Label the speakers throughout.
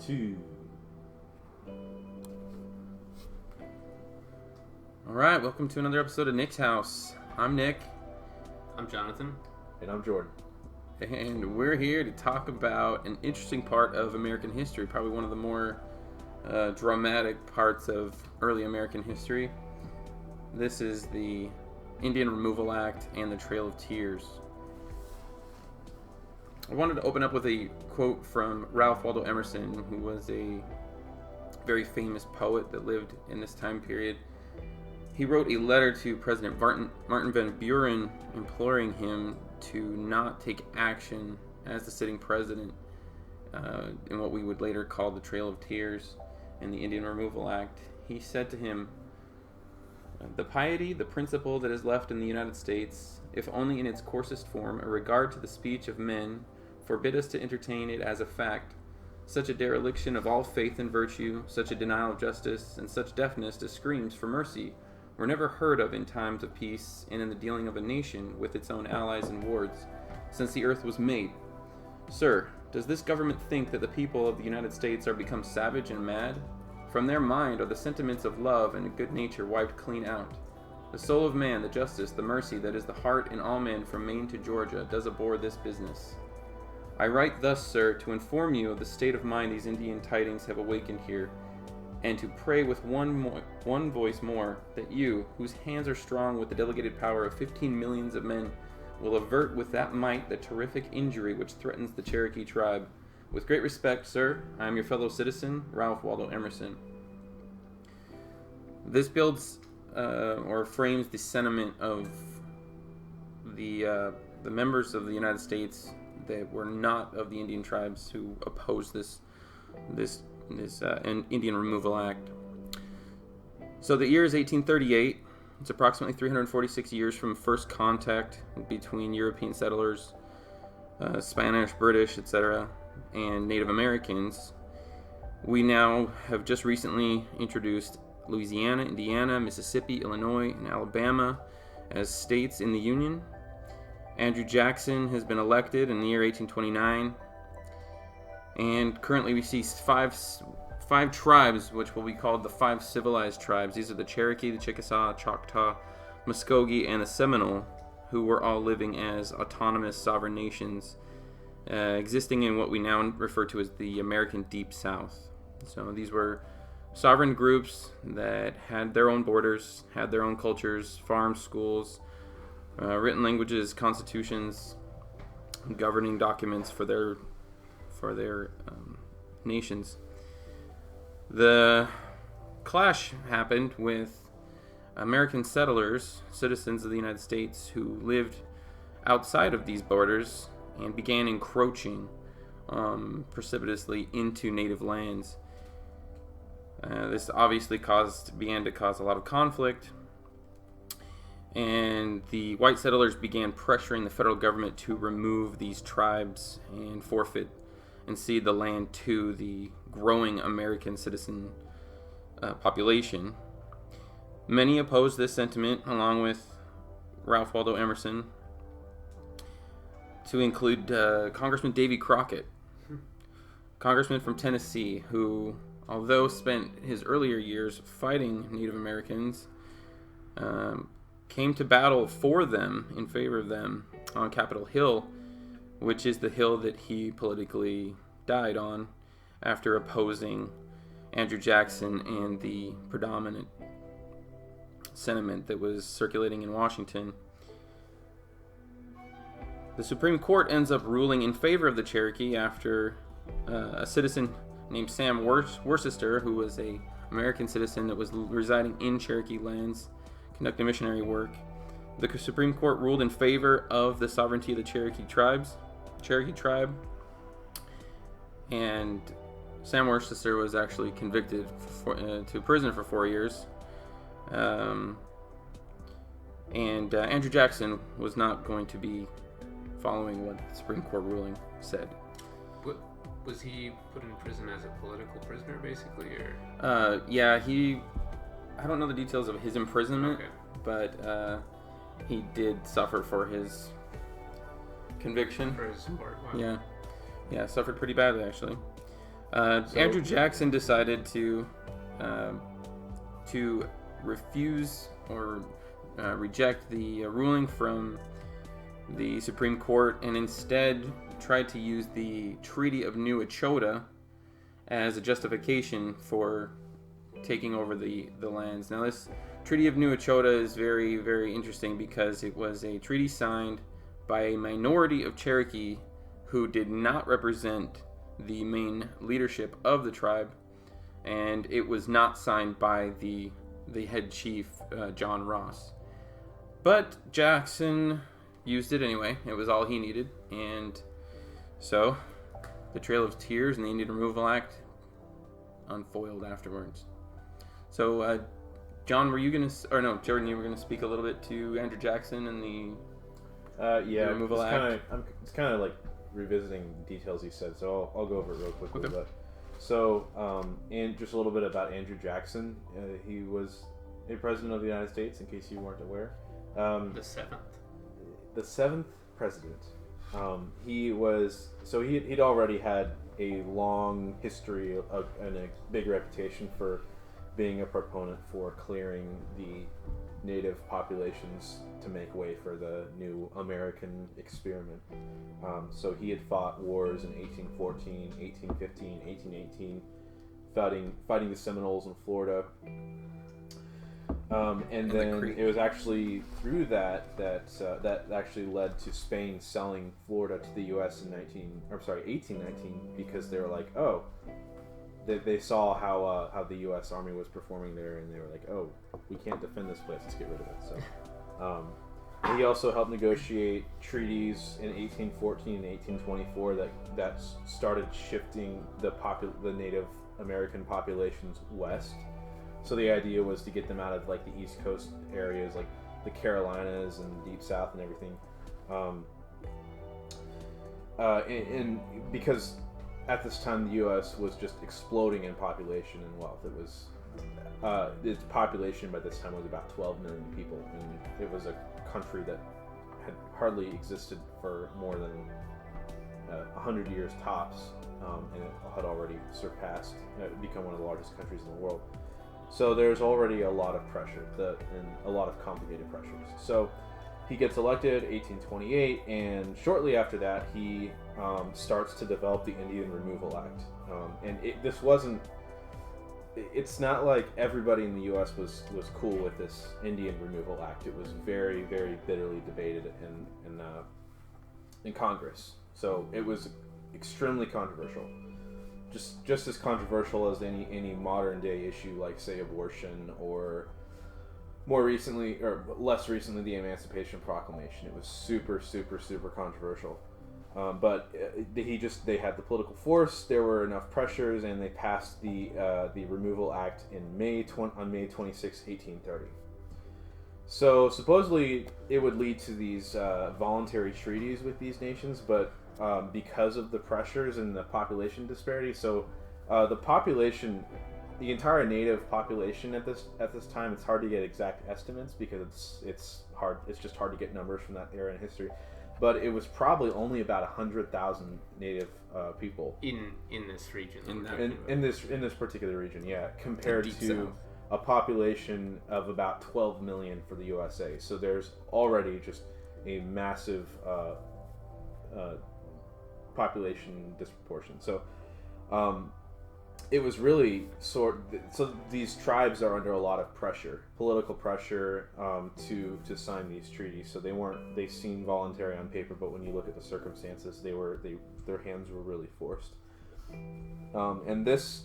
Speaker 1: 2.
Speaker 2: Alright, welcome to another episode of Nick's House. I'm Nick.
Speaker 3: I'm Jonathan.
Speaker 1: And I'm Jordan.
Speaker 2: And we're here to talk about an interesting part of American history, probably one of the more dramatic parts of early American history. This is the Indian Removal Act and the Trail of Tears. I wanted to open up with a quote from Ralph Waldo Emerson, who was a very famous poet that lived in this time period. He wrote a letter to President Martin Van Buren imploring him to not take action as the sitting president in what we would later call the Trail of Tears and the Indian Removal Act. He said to him, "The piety, the principle that is left in the United States, if only in its coarsest form, a regard to the speech of men, forbid us to entertain it as a fact. Such a dereliction of all faith and virtue, such a denial of justice, and such deafness to screams for mercy were never heard of in times of peace and in the dealing of a nation with its own allies and wards, since the earth was made. Sir, does this government think that the people of the United States are become savage and mad? From their mind are the sentiments of love and good nature wiped clean out. The soul of man, the justice, the mercy that is the heart in all men from Maine to Georgia does abhor this business. I write thus, sir, to inform you of the state of mind these Indian tidings have awakened here, and to pray with one voice more, that you, whose hands are strong with the delegated power of 15 millions of men, will avert with that might the terrific injury which threatens the Cherokee tribe. With great respect, sir, I am your fellow citizen, Ralph Waldo Emerson." This builds or frames the sentiment of the members of the United States that were not of the Indian tribes who opposed this Indian Removal Act. So the year is 1838. It's approximately 346 years from first contact between European settlers, Spanish, British, etc., and Native Americans. We now have just recently introduced Louisiana, Indiana, Mississippi, Illinois, and Alabama as states in the Union. Andrew Jackson has been elected in the year 1829. And currently we see five tribes, which will be called the 5 civilized tribes. These are the Cherokee, the Chickasaw, Choctaw, Muskogee, and the Seminole, who were all living as autonomous sovereign nations, existing in what we now refer to as the American Deep South. So these were sovereign groups that had their own borders, had their own cultures, farms, schools, written languages, constitutions, governing documents for their nations. The clash happened with American settlers, citizens of the United States, who lived outside of these borders and began encroaching precipitously into native lands. This obviously began to cause a lot of conflict, and the white settlers began pressuring the federal government to remove these tribes and forfeit and cede the land to the growing American citizen population. Many opposed this sentiment, along with Ralph Waldo Emerson, to include Congressman Davy Crockett, congressman from Tennessee, who, although spent his earlier years fighting Native Americans, came to battle for them, in favor of them, on Capitol Hill, which is the hill that he politically died on after opposing Andrew Jackson and the predominant sentiment that was circulating in Washington. The Supreme Court ends up ruling in favor of the Cherokee after a citizen named Sam Worcester, who was an American citizen that was residing in Cherokee lands, conducting missionary work. The Supreme Court ruled in favor of the sovereignty of the Cherokee tribe, and Sam Worcester was actually convicted to prison for 4 years. And Andrew Jackson was not going to be following what the Supreme Court ruling said.
Speaker 3: Was he put in prison as a political prisoner, basically, or?
Speaker 2: Yeah, I don't know the details of his imprisonment,
Speaker 3: okay,
Speaker 2: but he did suffer for his conviction.
Speaker 3: For his support. Wow.
Speaker 2: Yeah, suffered pretty badly, actually. Andrew Jackson decided to refuse or reject the ruling from the Supreme Court and instead tried to use the Treaty of New Echota as a justification for taking over the lands. Now, this Treaty of New Echota is very, very interesting because it was a treaty signed by a minority of Cherokee who did not represent the main leadership of the tribe, and it was not signed by the head chief, John Ross. But Jackson used it anyway. It was all he needed, and so the Trail of Tears and the Indian Removal Act unfoiled afterwards. So, John, Jordan, you were gonna speak a little bit to Andrew Jackson and the Removal Act.
Speaker 1: It's kind of like revisiting details he said, so I'll go over it real quickly.
Speaker 2: Okay.
Speaker 1: But so, and just a little bit about Andrew Jackson. He was a president of the United States, in case you weren't aware.
Speaker 3: The seventh.
Speaker 1: The seventh president. He'd already had a long history and a big reputation for being a proponent for clearing the native populations to make way for the new American experiment. So he had fought wars in 1814, 1815, 1818, fighting the Seminoles in Florida. And then it was actually through that actually led to Spain selling Florida to the U.S. in 1819, because they were like, oh, they saw how the U.S. Army was performing there, and they were like, oh, we can't defend this place, let's get rid of it. So he also helped negotiate treaties in 1814 and 1824 that started shifting the Native American populations west. So the idea was to get them out of like the East Coast areas, like the Carolinas and Deep South and everything. And because at this time the U.S. was just exploding in population and wealth. It was its population by this time was about 12 million people, and it was a country that had hardly existed for more than 100 years tops, and it had already become one of the largest countries in the world. So there's already a lot of pressure and a lot of complicated pressures. So he gets elected 1828, and shortly after that he starts to develop the Indian Removal Act. It's not like everybody in the U.S. was cool with this Indian Removal Act. It was very, very bitterly debated in Congress. So it was extremely controversial. Just as controversial as any modern day issue, like say abortion, or less recently the Emancipation Proclamation. It was super, super, super controversial. But they had the political force. There were enough pressures, and they passed the Removal Act on May 26, 1830. So supposedly it would lead to these voluntary treaties with these nations, but because of the pressures and the population disparity, so the entire native population at this time, it's hard to get exact estimates because it's just hard to get numbers from that era in history. But it was probably only about 100,000 native people
Speaker 3: in this region.
Speaker 1: In this particular region, yeah, compared to
Speaker 2: South.
Speaker 1: A population of about 12 million for the USA. So there's already just a massive population disproportion. So it was really so these tribes are under a lot of pressure, political pressure, to sign these treaties. So they seem voluntary on paper, but when you look at the circumstances, their hands were really forced. And this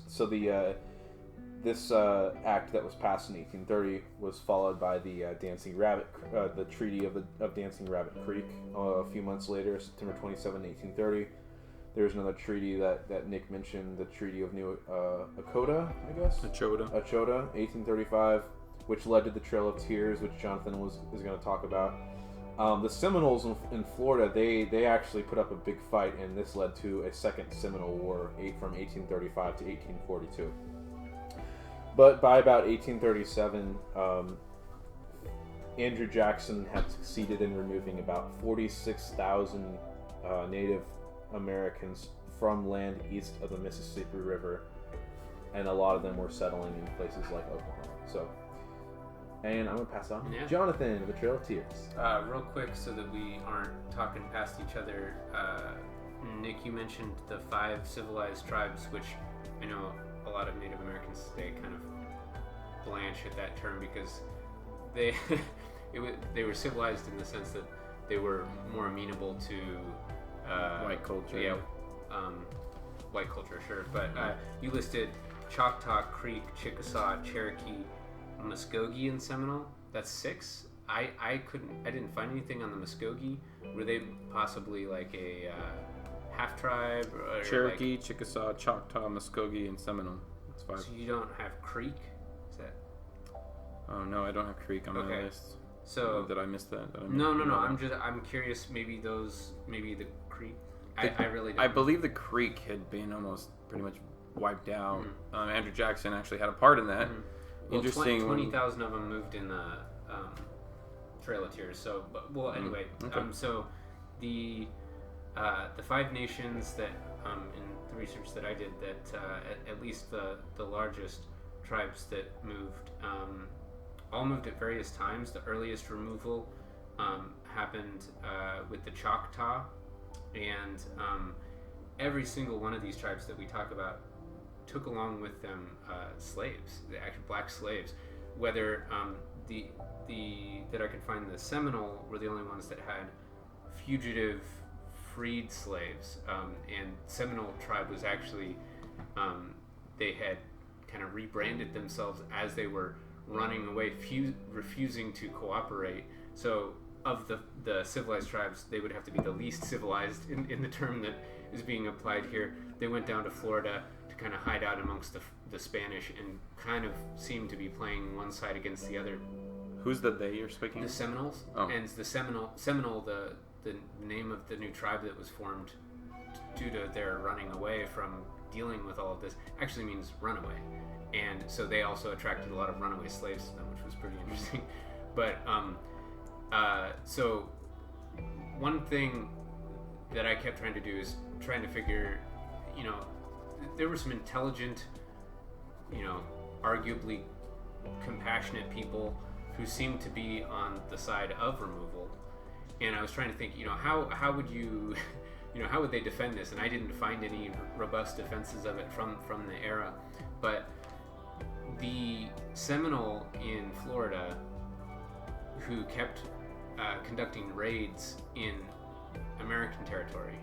Speaker 1: act that was passed in 1830 was followed by the the Treaty of Dancing Rabbit Creek a few months later, September 27, 1830. There's another treaty that Nick mentioned, the Treaty of New Echota, I guess?
Speaker 2: Echota,
Speaker 1: 1835, which led to the Trail of Tears, which Jonathan is going to talk about. The Seminoles in Florida, they actually put up a big fight, and this led to a second Seminole War from 1835 to 1842. But by about 1837, Andrew Jackson had succeeded in removing about 46,000 Native Americans from land east of the Mississippi River, and a lot of them were settling in places like Oklahoma. So, and I'm gonna pass it on to Jonathan, the Trail of Tears.
Speaker 3: Real quick, so that we aren't talking past each other. Nick, you mentioned the 5 civilized tribes, which I know a lot of Native Americans today kind of blanch at that term because they they were civilized in the sense that they were more amenable to
Speaker 2: white culture.
Speaker 3: Yeah, white culture, sure. But you listed Choctaw, Creek, Chickasaw, Cherokee, Muskogee, and Seminole. That's 6. I didn't find anything on the Muskogee. Were they possibly like a half tribe? Or
Speaker 2: Cherokee, like, Chickasaw, Choctaw, Muskogee, and Seminole. That's 5.
Speaker 3: So you don't have Creek? Is that?
Speaker 2: Oh no, I don't have Creek on my list.
Speaker 3: So
Speaker 2: did I miss that?
Speaker 3: No. I'm curious. Maybe the Creek. I really don't.
Speaker 2: I believe the Creek had been almost pretty much wiped out. Mm-hmm. Andrew Jackson actually had a part in that. Mm-hmm.
Speaker 3: Well, interesting. 20,000 of them moved in the Trail of Tears. So, anyway.
Speaker 2: Okay.
Speaker 3: So the 5 nations that in the research that I did, that at least the largest tribes that moved, all moved at various times. The earliest removal happened with the Choctaw, and every single one of these tribes that we talk about took along with them slaves, the actual black slaves. Whether that I could find, the Seminole were the only ones that had fugitive freed slaves, and Seminole tribe was actually they had kind of rebranded themselves as they were running away, refusing to cooperate. So of the civilized tribes, they would have to be the least civilized in the term that is being applied here. They went down to Florida to kind of hide out amongst the Spanish and kind of seemed to be playing one side against the other.
Speaker 2: Who's the they you're speaking?
Speaker 3: The Seminoles.
Speaker 2: Oh.
Speaker 3: And the Seminole, the name of the new tribe that was formed due to their running away from dealing with all of this, actually means runaway. And so they also attracted a lot of runaway slaves to them, which was pretty interesting. But so one thing that I kept trying to do is trying to figure, there were some intelligent, arguably compassionate people who seemed to be on the side of removal. And I was trying to think, how would you, how would they defend this? And I didn't find any robust defenses of it from the era. But the Seminole in Florida, who kept conducting raids in American territory,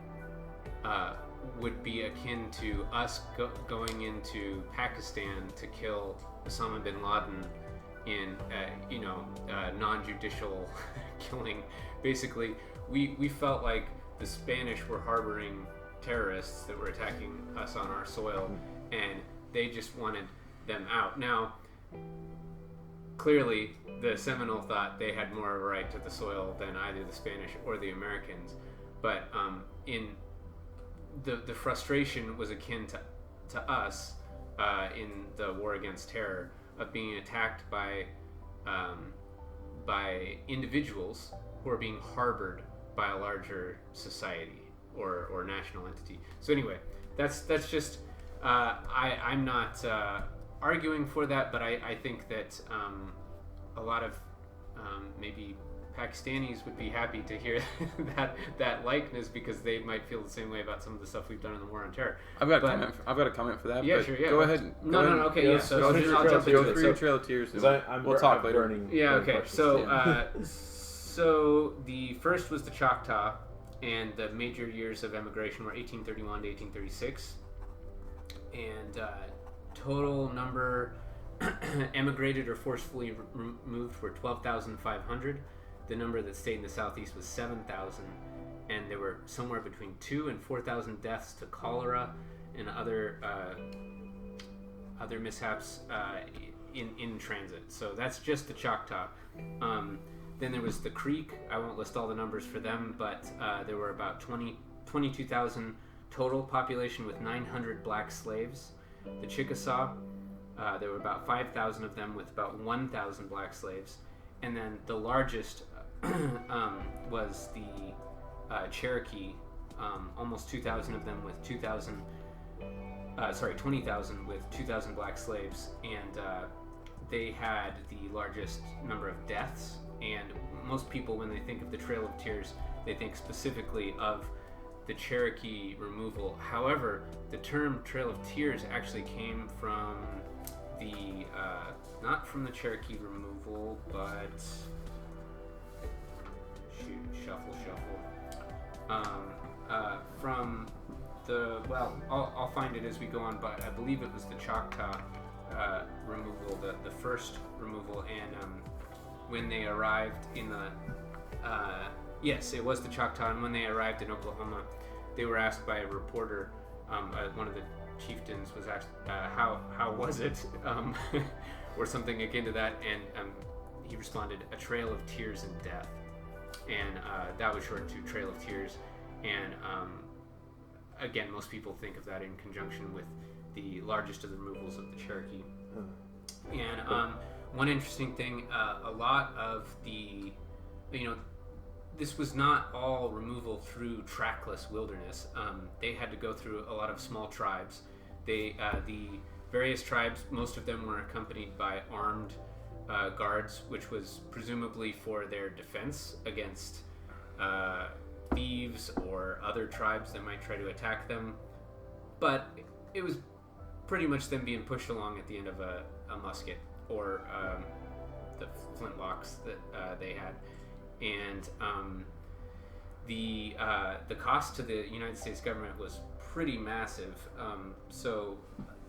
Speaker 3: would be akin to us going into Pakistan to kill Osama bin Laden in non-judicial killing. Basically, we felt like the Spanish were harboring terrorists that were attacking us on our soil, and they just wanted them out. Now, clearly, the Seminole thought they had more of a right to the soil than either the Spanish or the Americans, but in the frustration was akin to us in the war against terror, of being attacked by individuals who are being harbored by a larger society or national entity. So anyway, that's just I'm not arguing for that, but I think that a lot of maybe Pakistanis would be happy to hear that likeness, because they might feel the same way about some of the stuff we've done in the war on terror.
Speaker 2: I've got a comment for that.
Speaker 3: Yeah,
Speaker 2: but
Speaker 3: sure. Yeah.
Speaker 2: Go ahead.
Speaker 3: No. Okay. Yeah. So I'll jump into
Speaker 2: Go
Speaker 3: it.
Speaker 2: through your Trail of Tears. We'll talk later.
Speaker 3: Yeah. Okay. So so the first was the Choctaw, and the major years of emigration were 1831 to 1836, and total number emigrated or forcefully moved were 12,500. The number that stayed in the southeast was 7,000, and there were somewhere between 2,000 and 4,000 deaths to cholera and other mishaps in transit. So that's just the Choctaw. Then there was the Creek. I won't list all the numbers for them, but there were about 22,000 total population with 900 black slaves. The Chickasaw, there were about 5,000 of them with about 1,000 black slaves. And then the largest was the Cherokee, almost 2,000 of them with 20,000 with 2,000 black slaves, and they had the largest number of deaths. And most people, when they think of the Trail of Tears, they think specifically of the Cherokee removal. However, the term Trail of Tears actually came from the not from the Cherokee removal, but shuffle. From the, well, I'll find it as we go on, but I believe it was the Choctaw removal, the first removal, and when they arrived in the yes, it was the Choctaw, and when they arrived in Oklahoma, they were asked by a reporter, one of the chieftains was asked, how was it, or something akin to that, and he responded, "A trail of tears and death," and that was short to Trail of Tears, and again, most people think of that in conjunction with the largest of the removals of the Cherokee. And one interesting thing, a lot of the, this was not all removal through trackless wilderness. They had to go through a lot of small tribes. The various tribes, most of them were accompanied by armed guards, which was presumably for their defense against thieves or other tribes that might try to attack them. But it was pretty much them being pushed along at the end of a musket or the flintlocks that they had. And the cost to the United States government was pretty massive. So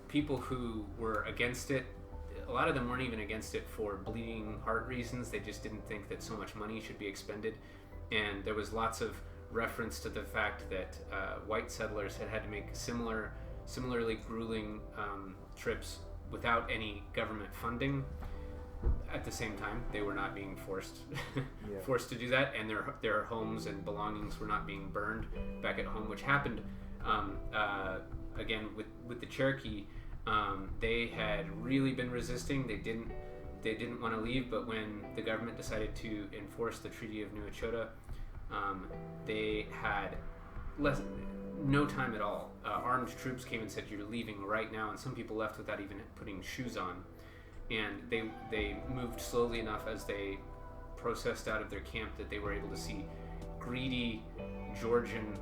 Speaker 3: people who were against it, a lot of them weren't even against it for bleeding heart reasons. They just didn't think that so much money should be expended. And there was lots of reference to the fact that white settlers had to make similarly grueling trips without any government funding. At the same time, they were not being forced to do that, and their homes and belongings were not being burned back at home, which happened again with the Cherokee. They had really been resisting. They didn't want to leave, but when the government decided to enforce the Treaty of New Echota, they had no time at all. Armed troops came and said, "You're leaving right now," and some people left without even putting shoes on. And they moved slowly enough as they processed out of their camp that they were able to see greedy Georgian,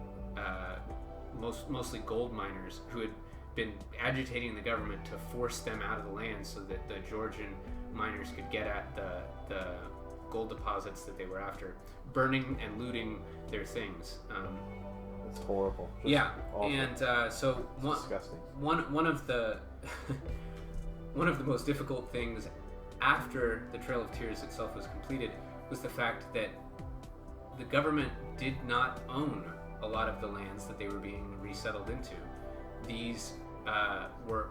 Speaker 3: mostly gold miners, who had been agitating the government to force them out of the land so that the Georgian miners could get at the gold deposits that they were after, burning and looting their things.
Speaker 1: It's horrible. Just awful.
Speaker 3: And so
Speaker 1: disgusting.
Speaker 3: One of the one of the most difficult things after the Trail of Tears itself was completed was the fact that the government did not own a lot of the lands that they were being resettled into. These were,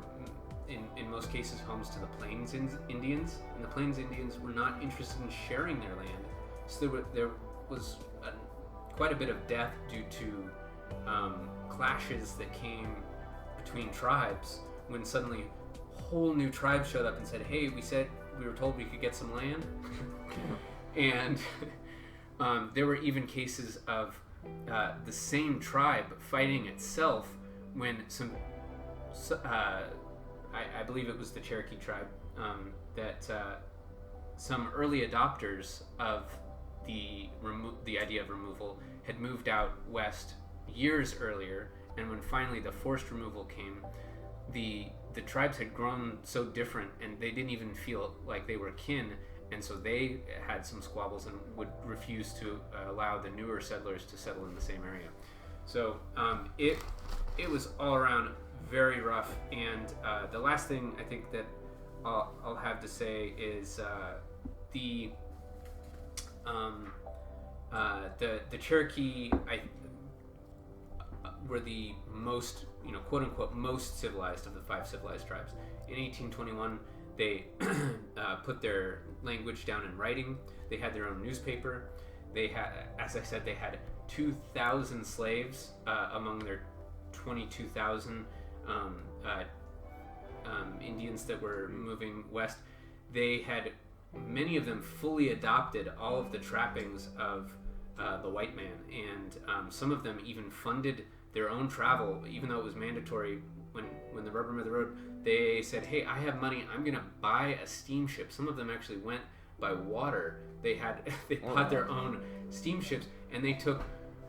Speaker 3: in most cases, homes to the Plains Indians, and the Plains Indians were not interested in sharing their land. So there was quite a bit of death due to clashes that came between tribes when suddenly whole new tribe showed up and said, "Hey, we were told we could get some land," and there were even cases of the same tribe fighting itself when I believe it was the Cherokee tribe that some early adopters of the idea of removal had moved out west years earlier, and when finally the forced removal came, the tribes had grown so different, and they didn't even feel like they were kin, and so they had some squabbles and would refuse to allow the newer settlers to settle in the same area. So it was all around very rough. And the last thing I think that I'll have to say is the Cherokee were the most, quote unquote, most civilized of the 5 civilized tribes. In 1821, they put their language down in writing. They had their own newspaper. They had, as I said, they had 2,000 slaves among their 22,000 Indians that were moving west. They had, many of them fully adopted all of the trappings of the white man, and some of them even funded their own travel, even though it was mandatory. When the rubber met the road, they said, "Hey, I have money. I'm going to buy a steamship." Some of them actually went by water. They bought their own steamships, and they took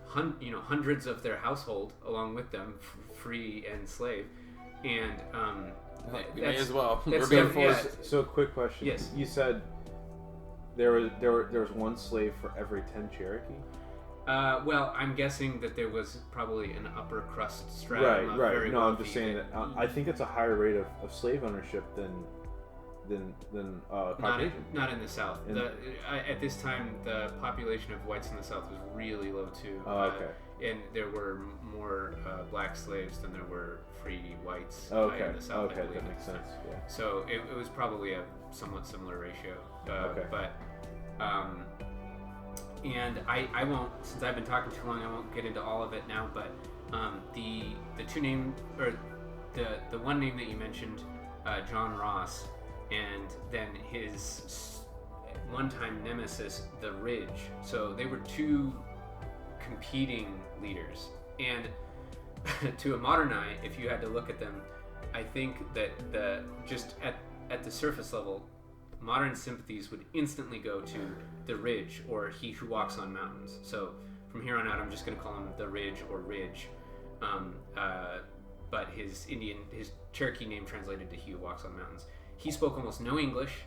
Speaker 3: hundreds of their household along with them, free and slave. And
Speaker 2: we may as well.
Speaker 3: We're
Speaker 2: being forced.
Speaker 1: So, quick question.
Speaker 3: Yes.
Speaker 1: You said there was one slave for every 10 Cherokee.
Speaker 3: Well, I'm guessing that there was probably an upper crust stratum.
Speaker 1: Right.
Speaker 3: Very
Speaker 1: No, I'm
Speaker 3: wealthy
Speaker 1: just saying that I think it's a higher rate of slave ownership than Caucasian.
Speaker 3: Not in the South. At this time, the population of whites in the South was really low too.
Speaker 1: Oh, okay.
Speaker 3: And there were more black slaves than there were free whites
Speaker 1: Okay.
Speaker 3: in the South.
Speaker 1: Okay,
Speaker 3: I believe.
Speaker 1: that makes sense. Yeah.
Speaker 3: So it was probably a somewhat similar ratio.
Speaker 1: Okay.
Speaker 3: But and I won't, since I've been talking too long, I won't get into all of it now. But the two name, or the one name that you mentioned, John Ross, and then his one-time nemesis, the Ridge. So they were two competing leaders, and to a modern eye, if you had to look at them, I think that just at the surface level, modern sympathies would instantly go to the Ridge, or he who walks on mountains. So from here on out, I'm just going to call him the Ridge or Ridge. But his Cherokee name translated to he who walks on mountains. He spoke almost no English.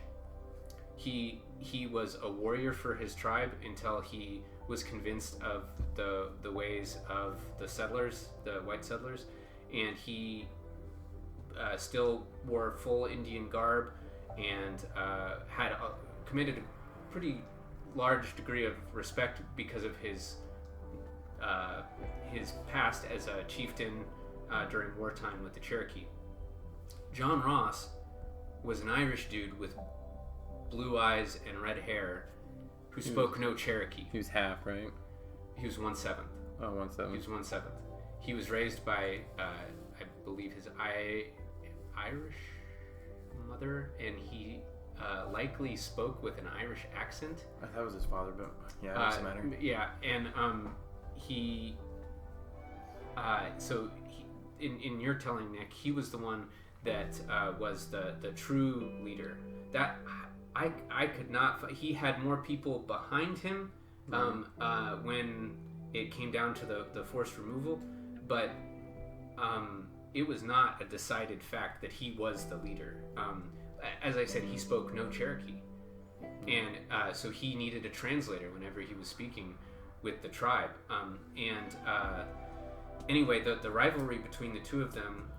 Speaker 3: He was a warrior for his tribe until he was convinced of the ways of the settlers, the white settlers, and he still wore full Indian garb and had committed a pretty large degree of respect because of his past as a chieftain during wartime with the Cherokee. John Ross was an Irish dude with blue eyes and red hair who spoke no Cherokee.
Speaker 2: He was half, right?
Speaker 3: He was 1/7.
Speaker 2: Oh, 1/7.
Speaker 3: He was 1/7. He was raised by, I believe, his Irish mother, and he likely spoke with an Irish accent.
Speaker 2: I thought it was his father, but yeah, it doesn't matter.
Speaker 3: Yeah, and in your telling, Nick, he was the one that was the true leader. That I could not. He had more people behind him when it came down to the forced removal, but it was not a decided fact that he was the leader. As I said, he spoke no Cherokee, and so he needed a translator whenever he was speaking with the tribe. Anyway, the rivalry between the two of them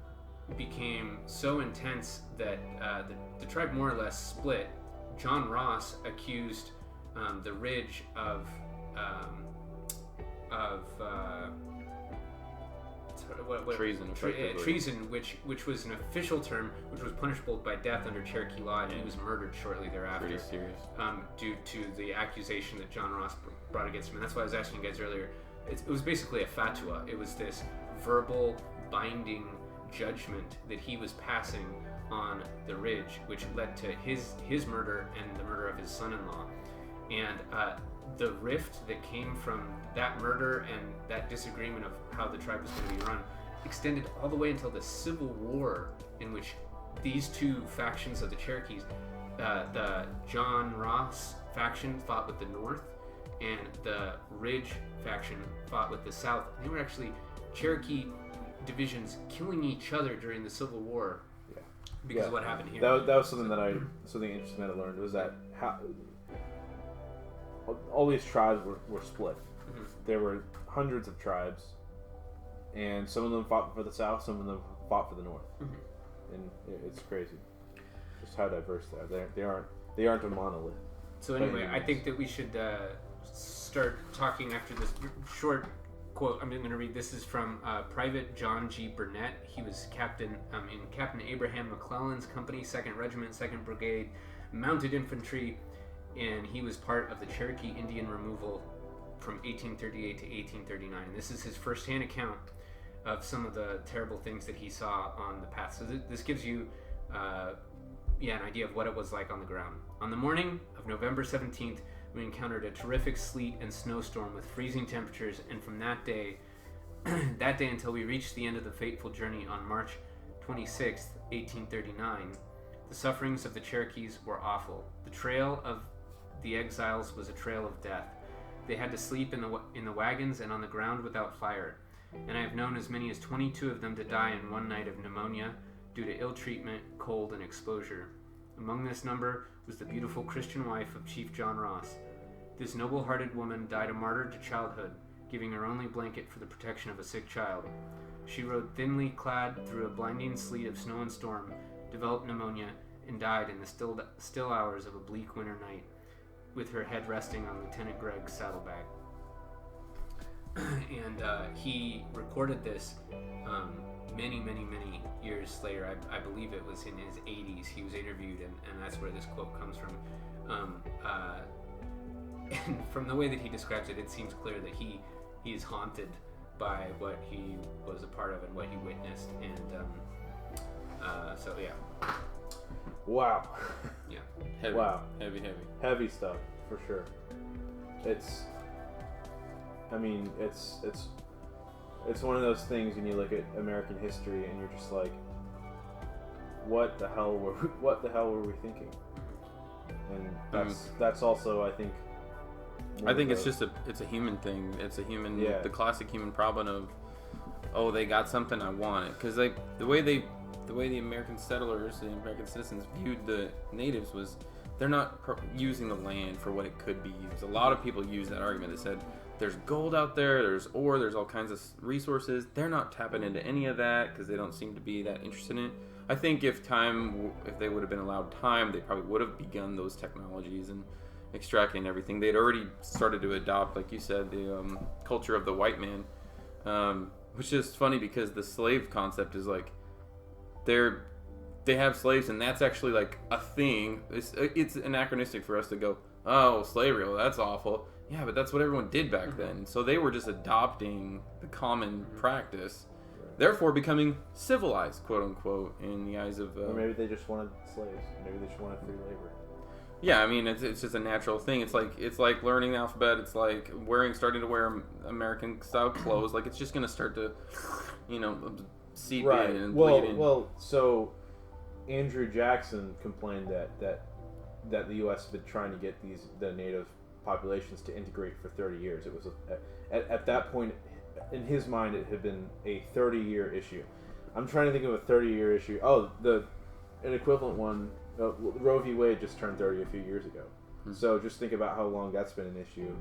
Speaker 3: became so intense that the tribe more or less split. John Ross accused the Ridge of treason, which was an official term, which was punishable by death under Cherokee law, and he was murdered shortly thereafter.
Speaker 2: Pretty serious.
Speaker 3: Due to the accusation that John Ross brought against him. And that's why I was asking you guys earlier. It was basically a fatwa. It was this verbal binding judgment that he was passing on the Ridge, which led to his murder and the murder of his son-in-law. And the rift that came from that murder and that disagreement of how the tribe was going to be run extended all the way until the Civil War, in which these two factions of the Cherokees, the John Ross faction fought with the North, and the Ridge faction fought with the South. They were actually Cherokee divisions killing each other during the Civil War because of what happened here.
Speaker 1: That was something something interesting that I learned, was that how all these tribes were split. Mm-hmm. There were hundreds of tribes, and some of them fought for the South, some of them fought for the North. Mm-hmm. And it's crazy just how diverse they are. They aren't a monolith.
Speaker 3: So anyway, I think that we should start talking after this short quote. I'm going to read. This is from Private John G. Burnett. He was captain in Captain Abraham McClellan's company, 2nd Regiment, 2nd Brigade, Mounted Infantry, and he was part of the Cherokee Indian removal from 1838 to 1839. And this is his first-hand account of some of the terrible things that he saw on the path. So this gives you an idea of what it was like on the ground. On the morning of November 17th, we encountered a terrific sleet and snowstorm with freezing temperatures, and from that day until we reached the end of the fateful journey on March 26th, 1839, the sufferings of the Cherokees were awful. The trail of the exiles was a trail of death. They had to sleep in the wagons and on the ground without fire, and I have known as many as 22 of them to die in one night of pneumonia due to ill treatment, cold, and exposure. Among this number was the beautiful Christian wife of Chief John Ross. This noble-hearted woman died a martyr to childhood, giving her only blanket for the protection of a sick child. She rode thinly clad through a blinding sleet of snow and storm, developed pneumonia, and died in the still hours of a bleak winter night, with her head resting on Lieutenant Gregg's saddlebag. And he recorded this many years later. I believe it was in his 80s. He was interviewed, and that's where this quote comes from. And from the way that he describes it, it seems clear that he is haunted by what he was a part of and what he witnessed. And so, yeah.
Speaker 1: Wow.
Speaker 3: Yeah.
Speaker 2: Heavy.
Speaker 1: Wow.
Speaker 2: Heavy
Speaker 1: Stuff, for sure. It's one of those things when you look at American history and you're just like, what the hell were we thinking? And that's also, I think
Speaker 2: it's a human thing. It's a human, the classic human problem of, oh, they got something, I want it. Because like the way the American settlers, the American citizens viewed the natives was, they're not using the land for what it could be used. A lot of people use that argument. They said, there's gold out there, there's ore, there's all kinds of resources. They're not tapping into any of that because they don't seem to be that interested in it. I think if they would have been allowed time, they probably would have begun those technologies and extracting everything. They'd already started to adopt, like you said, the culture of the white man, which is funny because the slave concept is like, they have slaves, and that's actually like a thing. It's anachronistic for us to go, oh, slavery, well, that's awful. Yeah, but that's what everyone did back then. So they were just adopting the common practice, therefore becoming civilized, quote unquote, in the eyes of.
Speaker 1: Or maybe they just wanted slaves. Maybe they just wanted free labor.
Speaker 2: Yeah, I mean, it's just a natural thing. It's like learning the alphabet. It's like starting to wear American style clothes. Like it's just gonna start to, seep in and bleed in.
Speaker 1: Well, so Andrew Jackson complained that the U.S. had been trying to get the native populations to integrate for 30 years. It was at that point, in his mind, it had been a 30-year issue. I'm trying to think of a 30-year issue. Oh, an equivalent one. Roe v. Wade just turned 30 a few years ago. Mm-hmm. So just think about how long that's been an issue.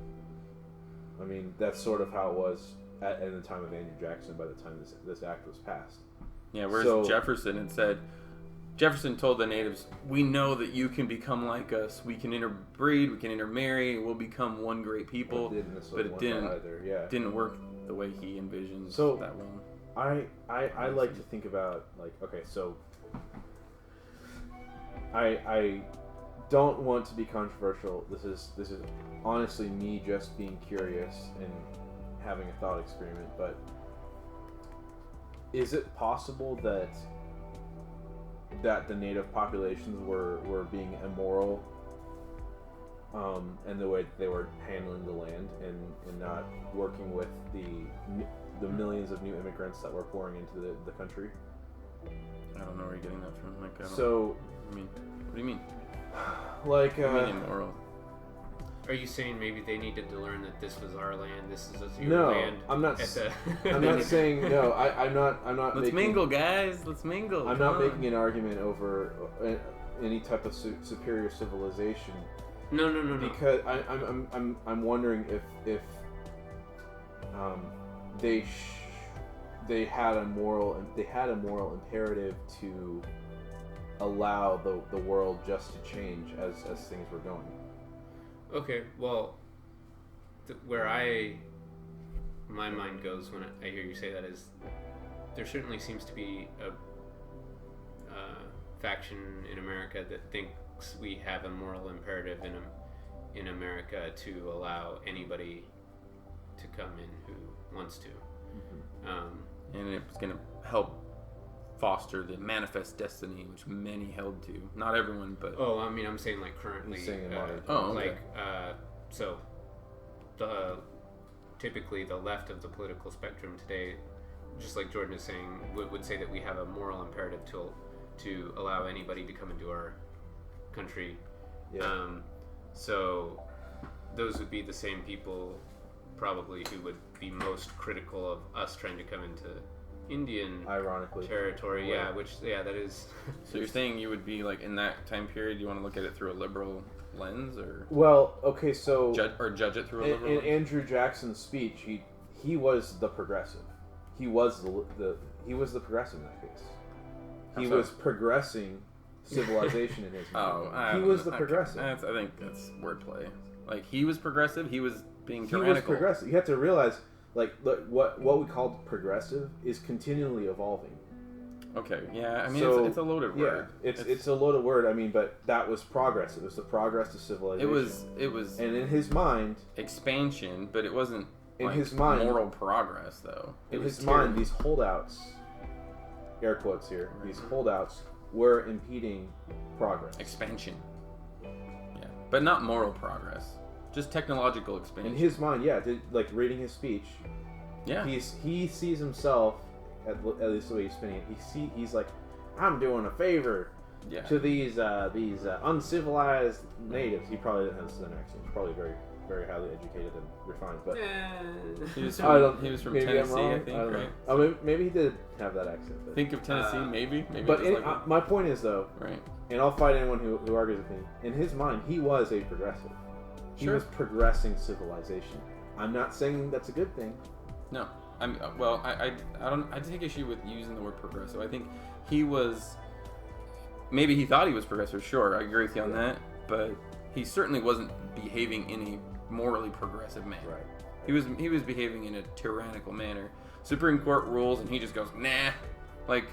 Speaker 1: I mean, that's sort of how it was at the time of Andrew Jackson by the time this act was passed.
Speaker 2: Yeah, whereas Jefferson told the natives, we know that you can become like us. We can interbreed, we can intermarry, we'll become one great people. But it didn't work the way he envisioned that well.
Speaker 1: I like to think about, like, okay, so I don't want to be controversial. This is honestly me just being curious and having a thought experiment, but is it possible that the native populations were being immoral and the way that they were handling the land and not working with the millions of new immigrants that were pouring into the country?
Speaker 2: I don't know where you're getting that from. Like, what do you mean?
Speaker 1: Like,
Speaker 2: what do you mean immoral?
Speaker 3: Are you saying maybe they needed to learn that this was our land, this is your land?
Speaker 1: No, I'm not. I'm not saying no. I'm not.
Speaker 2: Let's mingle, guys. Let's mingle.
Speaker 1: I'm not making an argument over any type of superior civilization.
Speaker 3: No.
Speaker 1: Because I'm wondering if they had a moral imperative to allow the world just to change as things were going.
Speaker 3: Okay, well, where my mind goes when I hear you say that is, there certainly seems to be a faction in America that thinks we have a moral imperative in America to allow anybody to come in who wants to. Mm-hmm.
Speaker 2: And it's going to help foster the manifest destiny, which many held to. Not everyone, but...
Speaker 3: Oh, I mean, I'm saying like currently...
Speaker 1: You're saying in modern
Speaker 2: times.
Speaker 3: So, typically the left of the political spectrum today, just like Jordan is saying, would say that we have a moral imperative to allow anybody to come into our country.
Speaker 1: Yeah.
Speaker 3: So those would be the same people probably who would be most critical of us trying to come into Indian
Speaker 1: Ironically
Speaker 3: territory.
Speaker 1: Yeah.
Speaker 3: That is.
Speaker 2: So you're saying you would be like in that time period, you want to look at it through a liberal lens, or
Speaker 1: Well, okay, so
Speaker 2: judge it through a liberal
Speaker 1: in
Speaker 2: lens?
Speaker 1: Andrew Jackson's speech, he was the progressive. He was the progressive in that case. He
Speaker 2: How so?
Speaker 1: was progressing civilization in his mind.
Speaker 2: Oh,
Speaker 1: He was the progressive.
Speaker 2: I think that's wordplay. Like, he was progressive. He was being
Speaker 1: He was
Speaker 2: tyrannical.
Speaker 1: progressive. You have to realize, like, look, what we call progressive is continually evolving.
Speaker 2: Okay, yeah. I mean,
Speaker 1: So,
Speaker 2: it's a loaded word.
Speaker 1: Yeah, it's a loaded word. I mean, but that was progress. It was the progress to civilization.
Speaker 2: It was
Speaker 1: And in his mind,
Speaker 2: expansion, but it wasn't
Speaker 1: in
Speaker 2: like
Speaker 1: his mind,
Speaker 2: moral progress, though. It
Speaker 1: in
Speaker 2: was
Speaker 1: his mind,
Speaker 2: tyranny.
Speaker 1: these holdouts, air quotes here, these holdouts were impeding progress.
Speaker 2: Expansion. Yeah, but not moral progress. Just technological expansion.
Speaker 1: In his mind, yeah, like reading his speech,
Speaker 2: yeah.
Speaker 1: he sees himself, at least the way he's spinning it, he's like, I'm doing a favor
Speaker 2: Yeah.
Speaker 1: to these uncivilized natives. He probably didn't have a southern accent. He's probably very, very highly educated and refined. But
Speaker 2: He was
Speaker 1: I don't-
Speaker 2: from, he was from
Speaker 1: maybe I'm
Speaker 2: Tennessee,
Speaker 1: wrong.
Speaker 2: I think,
Speaker 1: don't know.
Speaker 2: right?
Speaker 1: Oh, maybe he did have that accent. But,
Speaker 2: Think of Tennessee, maybe.
Speaker 1: but
Speaker 2: just like it.
Speaker 1: my point is though,
Speaker 2: Right.
Speaker 1: and I'll fight anyone who argues with me. In his mind, he was a progressive. He
Speaker 2: Sure.
Speaker 1: was progressing civilization. I'm not saying that's a good thing.
Speaker 2: No, I'm well. I take issue with using the word progressive. I think he was. Maybe he thought he was progressive. Sure, I agree with you on that. But he certainly wasn't behaving in a morally progressive manner.
Speaker 1: Right.
Speaker 2: He was behaving in a tyrannical manner. Supreme Court rules, and he just goes, nah. Like,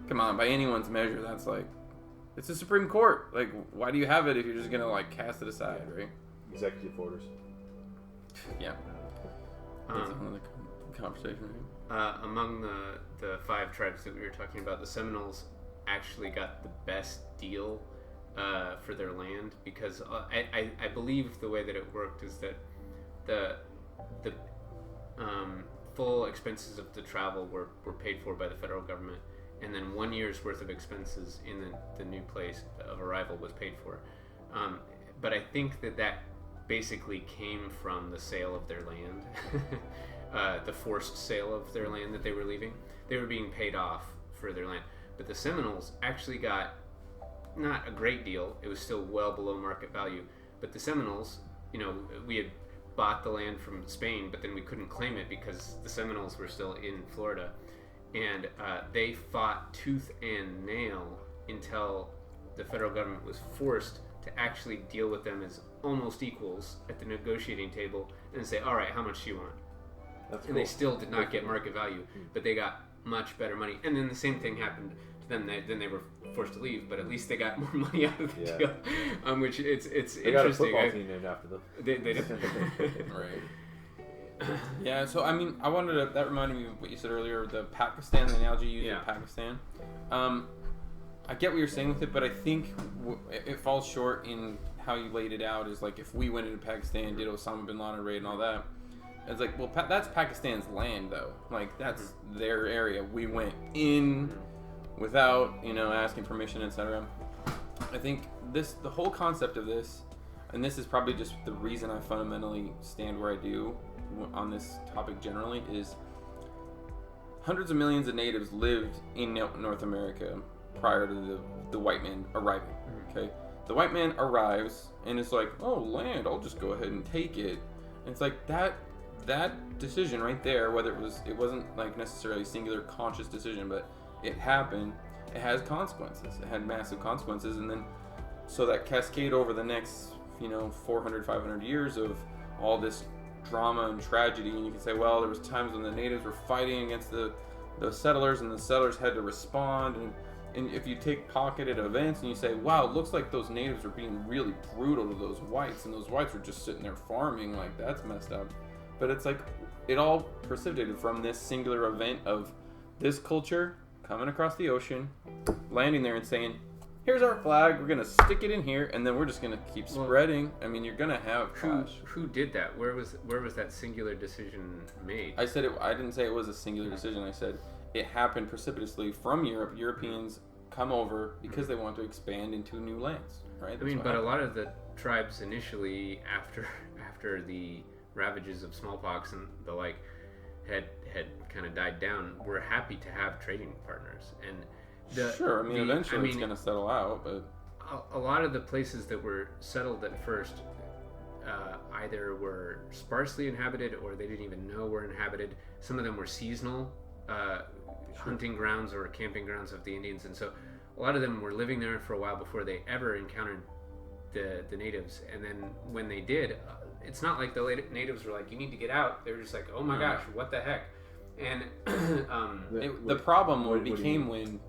Speaker 2: come on, by anyone's measure, that's like, it's the Supreme Court. Like, why do you have it if you're just gonna like cast it aside, right?
Speaker 1: Executive orders.
Speaker 2: Yeah. That's another conversation, right?
Speaker 3: Among the 5 tribes that we were talking about, the Seminoles actually got the best deal for their land because I believe the way that it worked is that the full expenses of the travel were paid for by the federal government, and then 1 year's worth of expenses in the new place of arrival was paid for. But I think that basically came from the sale of their land, the forced sale of their land that they were leaving. They were being paid off for their land. But the Seminoles actually got not a great deal. It was still well below market value. But the Seminoles, we had bought the land from Spain, but then we couldn't claim it because the Seminoles were still in Florida. And they fought tooth and nail until the federal government was forced to actually deal with them as almost equals at the negotiating table and say, all right, how much do you want?
Speaker 1: That's
Speaker 3: And they still did not get market value, but they got much better money. And then the same thing happened to them. Then they were forced to leave, but at least they got more money out of the deal. Which it's
Speaker 1: They
Speaker 3: interesting.
Speaker 1: got a football team named after them.
Speaker 3: They did.
Speaker 2: Right. Yeah, so I mean, that reminded me of what you said earlier, the Pakistan, the analogy you used in Pakistan. I get what you're saying with it, but I think it falls short in how you laid it out. Is like if we went into Pakistan, did Osama bin Laden raid and all that. It's like, well, that's Pakistan's land, though. Like, that's their area. We went in without, asking permission, etc. I think the whole concept of this, and this is probably just the reason I fundamentally stand where I do on this topic generally, is hundreds of millions of natives lived in North America prior to the white man arriving. Okay, the white man arrives and it's like, oh, land, I'll just go ahead and take it. And it's like that decision right there, whether it wasn't like necessarily a singular conscious decision, but it happened. It has consequences. It had massive consequences, and then so that cascade over the next 400, 500 years of all this drama and tragedy, and you can say, well, there was times when the natives were fighting against the settlers, and the settlers had to respond, and if you take pocketed events and you say, wow, it looks like those natives are being really brutal to those whites, and those whites are just sitting there farming, like, that's messed up. But it's like, it all precipitated from this singular event of this culture coming across the ocean, landing there and saying, here's our flag. We're gonna stick it in here, and then we're just gonna keep spreading. I mean, you're gonna have clash.
Speaker 3: Who did that? Where was that singular decision made?
Speaker 2: I said it. I didn't say it was a singular decision. I said it happened precipitously from Europe. Europeans come over because they want to expand into new lands, right?
Speaker 3: I mean, but a lot of the tribes initially, after the ravages of smallpox and the like had kind of died down, were happy to have trading partners. And
Speaker 2: sure, I mean, eventually it's going to settle out, but
Speaker 3: a lot of the places that were settled at first either were sparsely inhabited or they didn't even know were inhabited. Some of them were seasonal hunting grounds or camping grounds of the Indians, and so a lot of them were living there for a while before they ever encountered the natives. And then when they did, it's not like the natives were like, you need to get out. They were just like, oh my gosh, what the heck. And
Speaker 2: the problem became when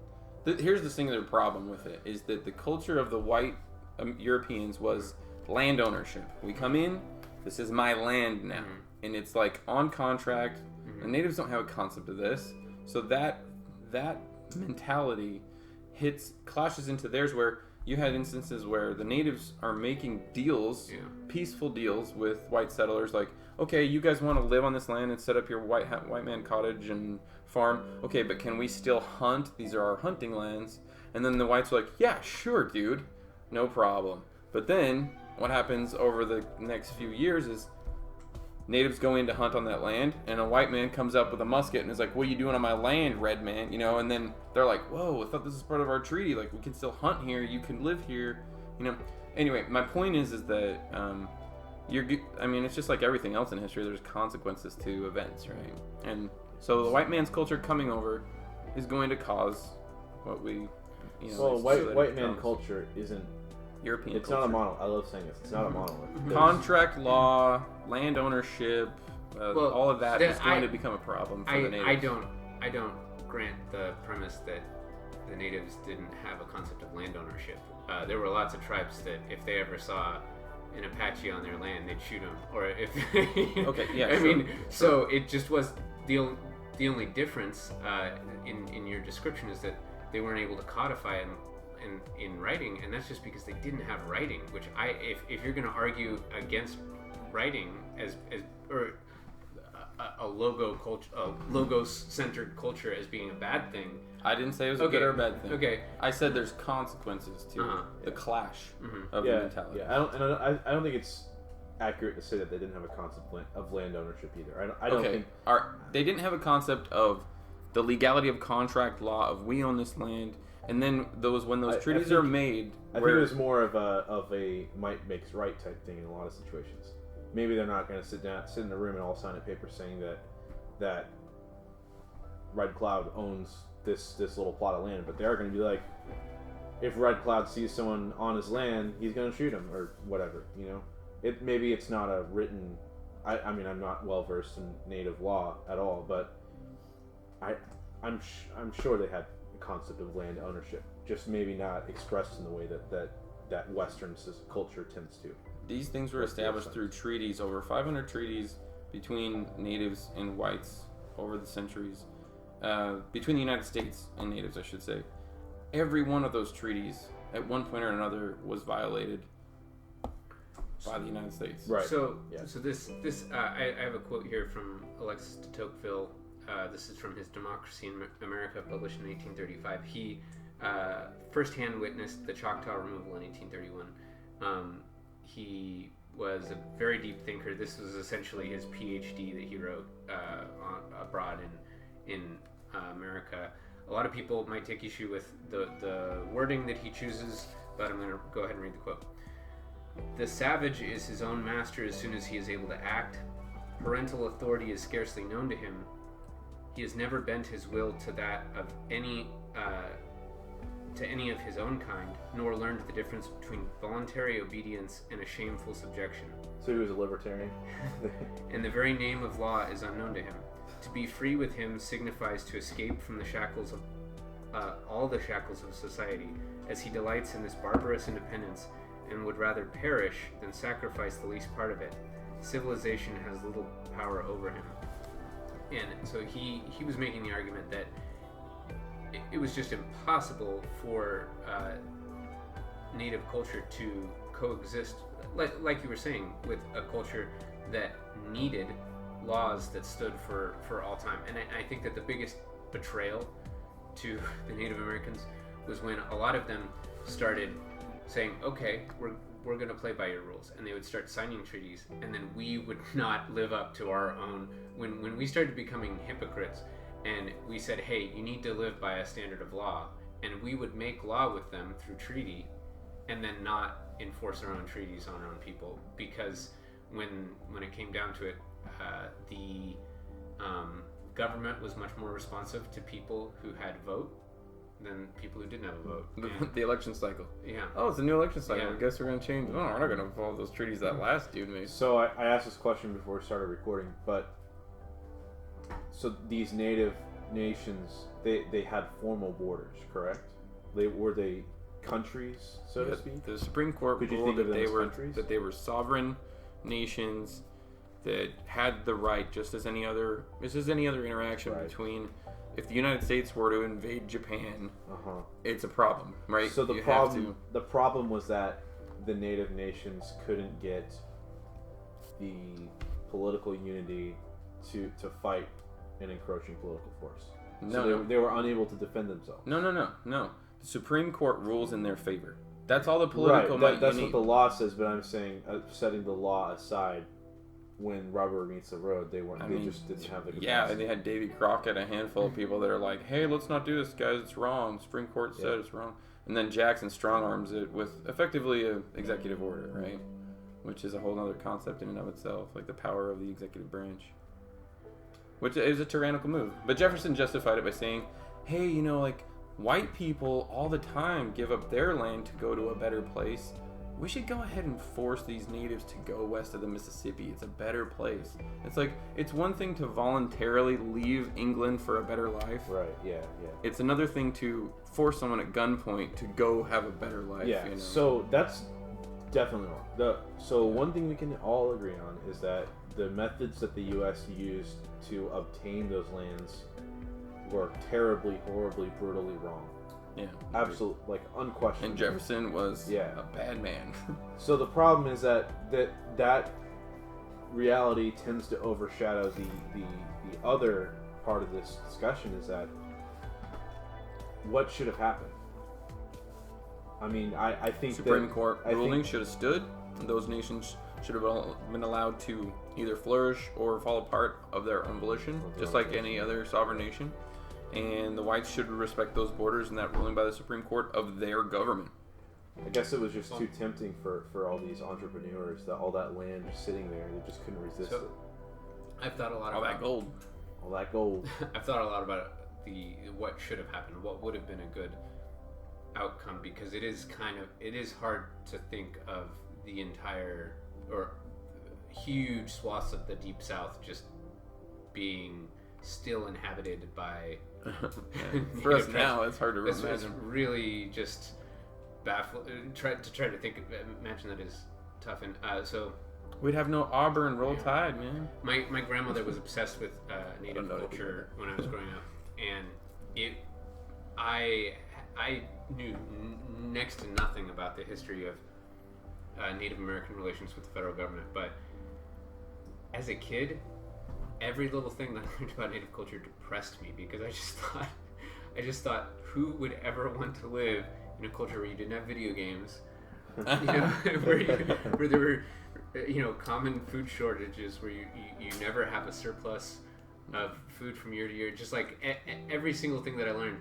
Speaker 2: here's the singular problem with it is that the culture of the white Europeans was land ownership. We come in, this is my land now, and it's like on contract. The natives don't have a concept of this, so that mentality clashes into theirs, where you had instances where the natives are making deals, peaceful deals with white settlers, like, okay, you guys want to live on this land and set up your white man cottage and farm, okay, but can we still hunt? These are our hunting lands. And then the whites are like, yeah, sure, dude, no problem. But then what happens over the next few years is natives go in to hunt on that land, and a white man comes up with a musket and is like, what are you doing on my land, red man? You know, and then they're like, whoa, I thought this was part of our treaty. Like, we can still hunt here. You can live here. You know. Anyway, my point is that I mean, it's just like everything else in history. There's consequences to events, right? And so the white man's culture coming over is going to cause what we,
Speaker 1: white man culture isn't
Speaker 2: European.
Speaker 1: It's
Speaker 2: culture.
Speaker 1: not a monolith. I love saying this. It's not a monolith.
Speaker 2: Contract law, land ownership, all of that is going to become a problem for the natives.
Speaker 3: I don't grant the premise that the natives didn't have a concept of land ownership. There were lots of tribes that if they ever saw an Apache on their land, they'd shoot him. Or if I mean, so it just was the only difference in your description is that they weren't able to codify it in writing, and that's just because they didn't have writing. Which if you're going to argue against writing as a logos-centered culture as being a bad thing,
Speaker 2: I didn't say it was a good or a bad thing.
Speaker 3: Okay,
Speaker 2: I said there's consequences to the clash of the mentality.
Speaker 1: Yeah, I don't think it's accurate to say that they didn't have a concept of land ownership either. I don't think
Speaker 2: they didn't have a concept of the legality of contract law of we own this land. And then when those treaties are made,
Speaker 1: I think it was more of a might makes right type thing in a lot of situations. Maybe they're not going to sit in a room and all sign a paper saying that Red Cloud owns this little plot of land, but they are going to be like, if Red Cloud sees someone on his land, he's going to shoot him or whatever. You know, maybe it's not a written. I mean, I'm not well versed in native law at all, but I'm sure they had concept of land ownership, just maybe not expressed in the way that Western culture tends to.
Speaker 2: These things were established through treaties, over 500 treaties between natives and whites over the centuries, between the United States and natives, I should say. Every one of those treaties, at one point or another, was violated by the United States.
Speaker 1: Right.
Speaker 3: So this I have a quote here from Alexis de Tocqueville. This is from his Democracy in America, published in 1835. He firsthand witnessed the Choctaw removal in 1831. He was a very deep thinker. This was essentially his PhD that he wrote abroad in America. A lot of people might take issue with the wording that he chooses, but I'm going to go ahead and read the quote. The savage is his own master as soon as he is able to act. Parental authority is scarcely known to him. He has never bent his will to that of any of his own kind, nor learned the difference between voluntary obedience and a shameful subjection.
Speaker 1: So he was a libertarian?
Speaker 3: And the very name of law is unknown to him. To be free with him signifies to escape from the shackles of all the shackles of society, as he delights in this barbarous independence and would rather perish than sacrifice the least part of it. Civilization has little power over him. And so he was making the argument that it was just impossible for native culture to coexist, like you were saying, with a culture that needed laws that stood for all time. And I think that the biggest betrayal to the Native Americans was when a lot of them started saying, okay, we're going to play by your rules, and they would start signing treaties, and then we would not live up to our own. When we started becoming hypocrites and we said, hey, you need to live by a standard of law, and we would make law with them through treaty and then not enforce our own treaties on our own people, because when it came down to it, the government was much more responsive to people who had vote than people who didn't have a vote.
Speaker 2: The election cycle.
Speaker 3: Yeah.
Speaker 2: Oh, it's a new election cycle.
Speaker 3: Yeah.
Speaker 2: I guess we're going to change. No, we're not going to follow those treaties that last dude made.
Speaker 1: So I asked this question before we started recording, but so these native nations, they had formal borders, correct? Were they countries, so to speak?
Speaker 2: The Supreme Court
Speaker 1: Could you
Speaker 2: ruled
Speaker 1: think of
Speaker 2: that
Speaker 1: them as
Speaker 2: they were sovereign nations that had the right, just as any other interaction
Speaker 1: Right.
Speaker 2: between. If the United States were to invade Japan, it's a problem, right?
Speaker 1: So
Speaker 2: You have to-
Speaker 1: the problem was that the native nations couldn't get the political unity to fight an encroaching political force. So they were unable to defend themselves.
Speaker 2: No. The Supreme Court rules in their favor. That's all the political might
Speaker 1: That's
Speaker 2: you
Speaker 1: what
Speaker 2: need.
Speaker 1: the law says, but I'm saying setting the law aside, when rubber meets the road, they just didn't have the capacity.
Speaker 2: Yeah, they had Davy Crockett, a handful of people that are like, hey, let's not do this, guys, it's wrong. Supreme Court said it's wrong. And then Jackson strong arms it with effectively an executive order, right? Which is a whole other concept in and of itself, like the power of the executive branch. Which is a tyrannical move. But Jefferson justified it by saying, hey, like, white people all the time give up their land to go to a better place. We should go ahead and force these natives to go west of the Mississippi. It's a better place. It's like, it's one thing to voluntarily leave England for a better life.
Speaker 1: Right, yeah.
Speaker 2: It's another thing to force someone at gunpoint to go have a better life.
Speaker 1: Yeah, so that's definitely wrong. One thing we can all agree on is that the methods that the U.S. used to obtain those lands were terribly, horribly, brutally wrong.
Speaker 2: Yeah.
Speaker 1: Absolutely, like, unquestionable.
Speaker 2: And Jefferson was a bad man.
Speaker 1: So the problem is that reality tends to overshadow the other part of this discussion, is that what should have happened? I mean, I think
Speaker 2: Supreme Court ruling should have stood. Those nations should have been allowed to either flourish or fall apart of their own volition, just like any other sovereign nation. And the whites should respect those borders and that ruling by the Supreme Court of their government.
Speaker 1: I guess it was just too tempting for all these entrepreneurs, that all that land just sitting there, they just couldn't resist it.
Speaker 3: I've thought a lot
Speaker 2: All
Speaker 3: about
Speaker 2: that gold.
Speaker 1: All that gold.
Speaker 3: I've thought a lot about what should have happened, what would have been a good outcome, because it is hard to think of the entire or huge swaths of the Deep South just being still inhabited by
Speaker 2: for us now, it's hard to
Speaker 3: it's
Speaker 2: imagine.
Speaker 3: really just baffling. Try to think. Imagine that is tough. And so
Speaker 2: we'd have no Auburn Roll Tide, man.
Speaker 3: my grandmother was obsessed with Native culture when I was growing up, and I knew next to nothing about the history of Native American relations with the federal government. But as a kid, every little thing that I learned about Native culture depressed me, because I just thought, who would ever want to live in a culture where you didn't have video games, where there were common food shortages, where you never have a surplus of food from year to year. Just like every single thing that I learned,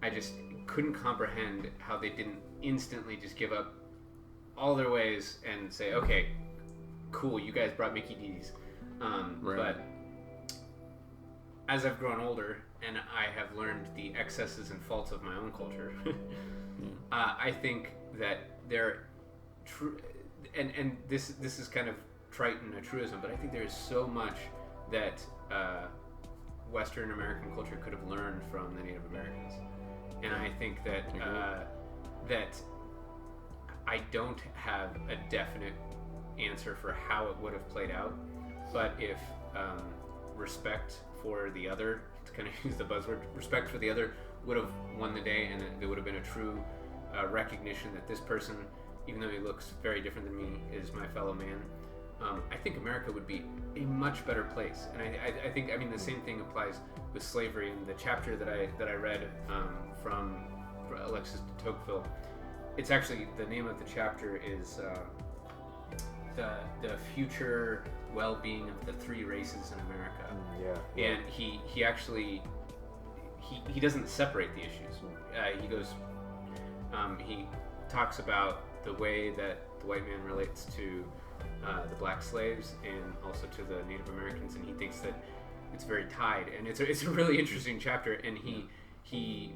Speaker 3: I just couldn't comprehend how they didn't instantly just give up all their ways and say, okay, cool, you guys brought Mickey D's. But as I've grown older and I have learned the excesses and faults of my own culture, I think that there, and this is kind of trite and a truism, but I think there is so much that Western American culture could have learned from the Native Americans, and I think that that I don't have a definite answer for how it would have played out, but if respect for the other, to kind of use the buzzword, respect for the other would have won the day, and there would have been a true recognition that this person, even though he looks very different than me, is my fellow man. I think America would be a much better place, and I think the same thing applies with slavery. In the chapter that I read from Alexis de Tocqueville, it's actually, the name of the chapter is the future well-being of the three races in America. And he actually he doesn't separate the issues. He goes he talks about the way that the white man relates to the black slaves and also to the Native Americans, and he thinks that it's very tied, and it's a really interesting chapter. And he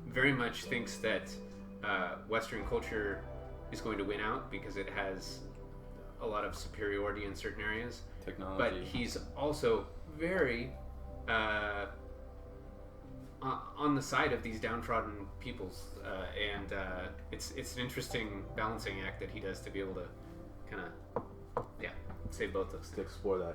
Speaker 3: very much thinks that Western culture is going to win out because it has a lot of superiority in certain areas,
Speaker 2: technology.
Speaker 3: but he's also very on the side of these downtrodden peoples, and it's an interesting balancing act that he does to be able to kind of say both those
Speaker 1: To
Speaker 3: things.
Speaker 1: explore that,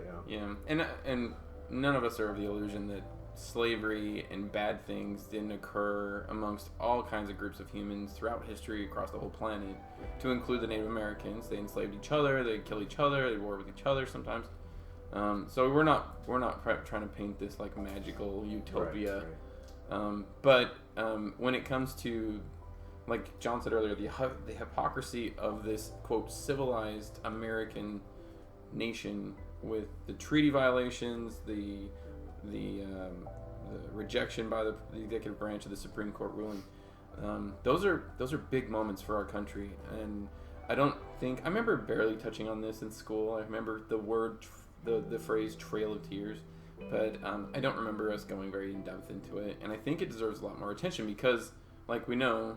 Speaker 2: And none of us are of the illusion that slavery and bad things didn't occur amongst all kinds of groups of humans throughout history across the whole planet, to include the Native Americans. They enslaved each other, they killed each other, they warred with each other sometimes. So we're not trying to paint this like magical utopia.
Speaker 1: Right.
Speaker 2: But when it comes to, like John said earlier, the hypocrisy of this, quote, civilized American nation with the treaty violations, the rejection by the executive branch of the Supreme Court ruling, those are big moments for our country. And I remember barely touching on this in school. I remember the phrase "Trail of Tears," but I don't remember us going very in depth into it. And I think it deserves a lot more attention because, like we know,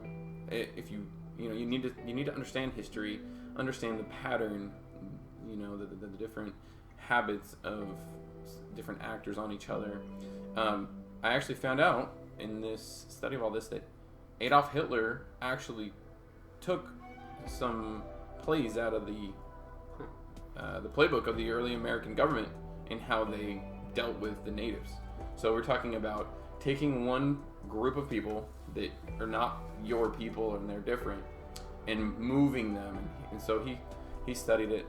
Speaker 2: if you need to understand history, understand the pattern, the different habits of different actors on each other. I actually found out in this study of all this that Adolf Hitler actually took some plays out of the playbook of the early American government in how they dealt with the natives. So we're talking about taking one group of people that are not your people and they're different, and moving them. And so he studied it,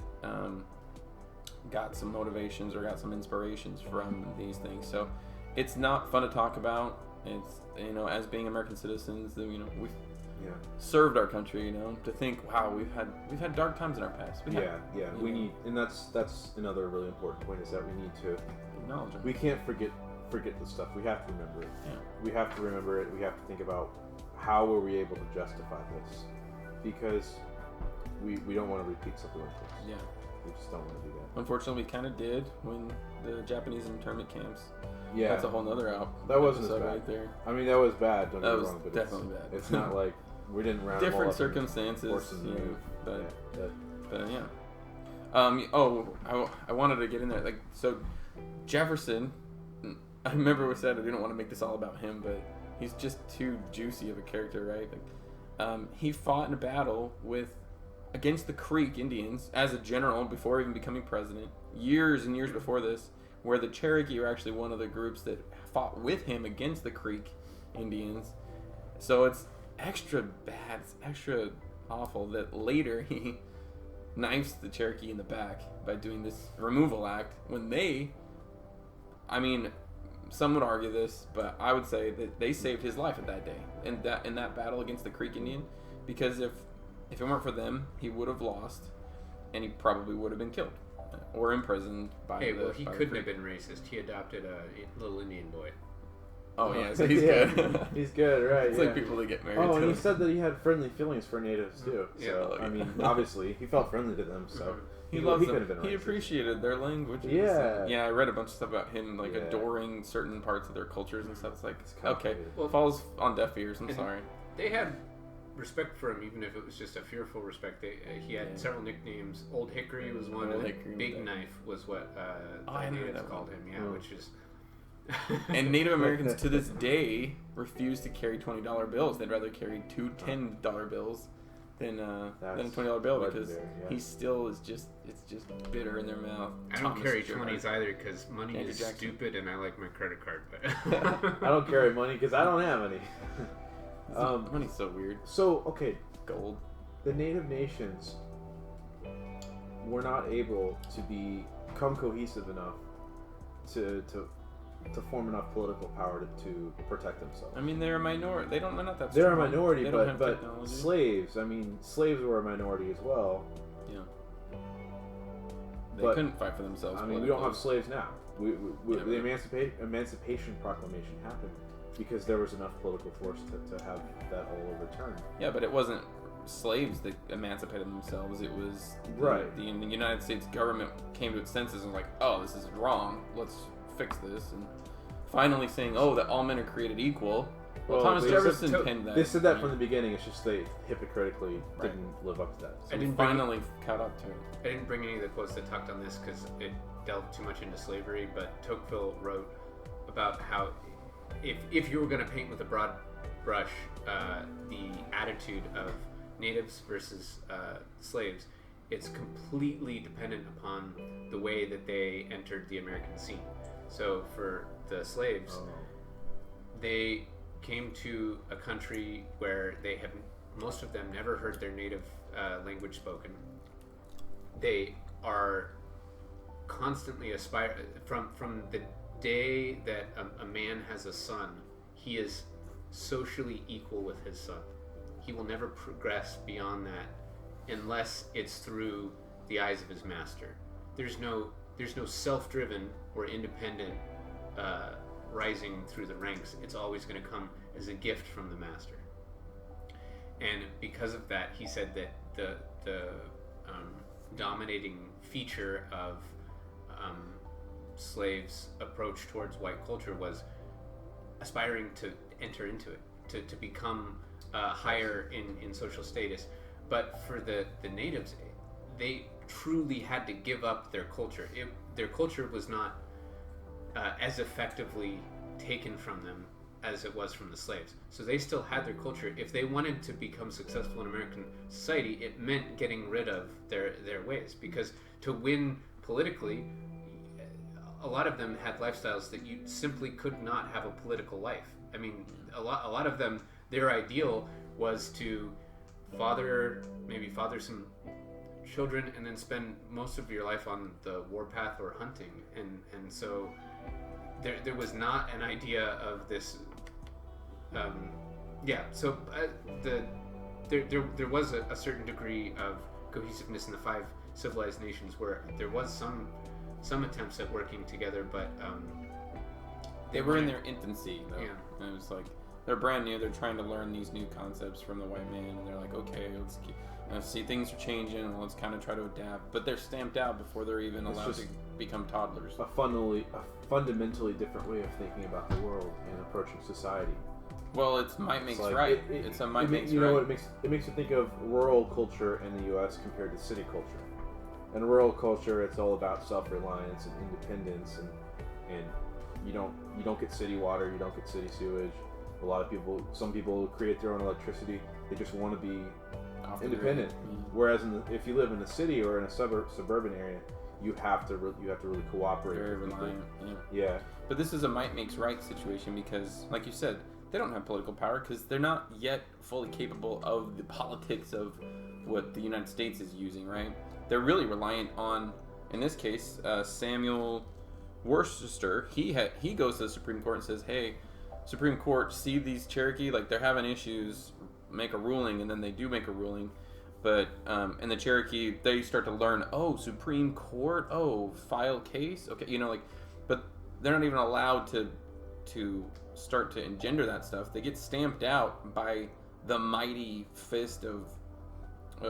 Speaker 2: got some motivations or got some inspirations from these things. So it's not fun to talk about. It's, as being American citizens, we've served our country, to think, wow, we've had dark times in our past.
Speaker 1: We need, and that's another really important point, is that we need to
Speaker 2: acknowledge it.
Speaker 1: We can't forget the stuff. We have to remember it. We have to remember it. We have to think about how were we able to justify this, because we don't want to repeat something like this. We just don't want to do that.
Speaker 2: Unfortunately, we kind of did when the Japanese internment camps.
Speaker 1: Yeah,
Speaker 2: that's a whole nother out.
Speaker 1: That wasn't as bad.
Speaker 2: Right there.
Speaker 1: I mean, that was bad. Don't get
Speaker 2: that
Speaker 1: me
Speaker 2: was
Speaker 1: wrong, but
Speaker 2: definitely bad.
Speaker 1: It's not like we didn't round them all
Speaker 2: different
Speaker 1: up
Speaker 2: circumstances. But yeah. I wanted to get in there. Like, so Jefferson, I remember we said I didn't want to make this all about him, but he's just too juicy of a character, right? Like, he fought in a battle against the Creek Indians as a general before even becoming president, years and years before this, where the Cherokee were actually one of the groups that fought with him against the Creek Indians. So it's extra bad, it's extra awful that later he knifes the Cherokee in the back by doing this removal act when some would argue this, but I would say that they saved his life at that day in that battle against the Creek Indian, because if it weren't for them, he would have lost, and he probably would have been killed or imprisoned by.
Speaker 3: He couldn't have been racist. He adopted a little Indian boy.
Speaker 2: Oh yeah, so he's good.
Speaker 1: He's good, right?
Speaker 2: It's like people that get married.
Speaker 1: Oh, and he said that he had friendly feelings for natives too. So obviously he felt friendly to them. So
Speaker 2: he loves
Speaker 1: could have
Speaker 2: them.
Speaker 1: been
Speaker 2: He
Speaker 1: racist.
Speaker 2: appreciated their languages. I read a bunch of stuff about him, like adoring certain parts of their cultures and stuff. It's like, okay, falls on deaf ears. I'm sorry.
Speaker 3: They had respect for him, even if it was just a fearful respect. He had several nicknames. Old Hickory was one. Big Knife was what the natives called him. Which is.
Speaker 2: And Native Americans to this day refuse to carry $20 bills. They'd rather carry two $10 bills than a $20 bill, because he still is just bitter in their mouth.
Speaker 3: I don't carry 20s either because money is stupid and I like my credit card. But
Speaker 1: I don't carry money because I don't have any.
Speaker 2: Money's so weird.
Speaker 1: So, okay,
Speaker 2: Gold.
Speaker 1: the Native nations were not able to become cohesive enough to form enough political power to protect themselves.
Speaker 2: I mean, they're a minority. They're not that
Speaker 1: They're a
Speaker 2: strong.
Speaker 1: minority,
Speaker 2: They don't have
Speaker 1: but
Speaker 2: technology.
Speaker 1: slaves. I mean, slaves were a minority as well.
Speaker 2: Yeah. They
Speaker 1: But,
Speaker 2: couldn't fight for themselves.
Speaker 1: I mean, we don't have
Speaker 2: politically.
Speaker 1: slaves now. The Emancipation Proclamation happened because there was enough political force to have that all overturned.
Speaker 2: Yeah, but it wasn't slaves that emancipated themselves. It was
Speaker 1: Right.
Speaker 2: The United States government came to its senses and was like, oh, this is wrong. Let's fix this. And finally saying, oh, that all men are created equal. Well, Thomas
Speaker 1: they
Speaker 2: Jefferson
Speaker 1: said-
Speaker 2: penned that.
Speaker 1: They said that from the beginning. It's just they hypocritically
Speaker 2: Right.
Speaker 1: didn't live up to that.
Speaker 3: I
Speaker 2: We
Speaker 3: didn't
Speaker 2: finally caught up to it.
Speaker 3: I didn't bring any of the quotes that talked on this because it delved too much into slavery, but Tocqueville wrote about how if you were going to paint with a broad brush the attitude of natives versus slaves, it's completely dependent upon the way that they entered the American scene. So for the slaves, they came to a country where they had, most of them, never heard their native language spoken. They are constantly from the day that a man has a son, he is socially equal with his son. He will never progress beyond that unless it's through the eyes of his master. There's no self-driven or independent rising through the ranks. It's always going to come as a gift from the master. And because of that, he said that the dominating feature of slaves' approach towards white culture was aspiring to enter into it, to become higher in social status. But for the natives, they truly had to give up their culture. Their culture was not as effectively taken from them as it was from the slaves. So they still had their culture. If they wanted to become successful in American society, it meant getting rid of their ways. Because to win politically, a lot of them had lifestyles that you simply could not have a political life. I mean, a lot of them, their ideal was to father some children and then spend most of your life on the warpath or hunting. And so there was not an idea of this. There was a certain degree of cohesiveness in the 5 civilized nations where there was some attempts at working together, but
Speaker 2: They were in their infancy, though.
Speaker 3: Yeah.
Speaker 2: And it was like, they're brand new, they're trying to learn these new concepts from the white man, and they're like, okay, let's see, things are changing, let's kind of try to adapt. But they're stamped out before they're even allowed to become toddlers.
Speaker 1: A fundamentally different way of thinking about the world and approaching society.
Speaker 2: Well, it's might makes
Speaker 1: It's like,
Speaker 2: right. It's a might makes right.
Speaker 1: You know what it makes you think of rural culture in the U.S. compared to city culture. In rural culture, it's all about self-reliance and independence, and you don't get city water, you don't get city sewage. Some people create their own electricity. They just want to be independent. Whereas if you live in a city or in a suburban area, you have to really cooperate.
Speaker 2: Very
Speaker 1: with people.
Speaker 2: reliant.
Speaker 1: Yeah.
Speaker 2: But this is a might makes right situation because, like you said, they don't have political power because they're not yet fully capable of the politics of what the United States is using, right? They're really reliant on, in this case, Samuel Worcester. He goes to the Supreme Court and says, hey, Supreme Court, see these Cherokee, like they're having issues, make a ruling, and then they do make a ruling. But, and the Cherokee, they start to learn, oh, Supreme Court, oh, file case, okay, but they're not even allowed to start to engender that stuff. They get stamped out by the mighty fist of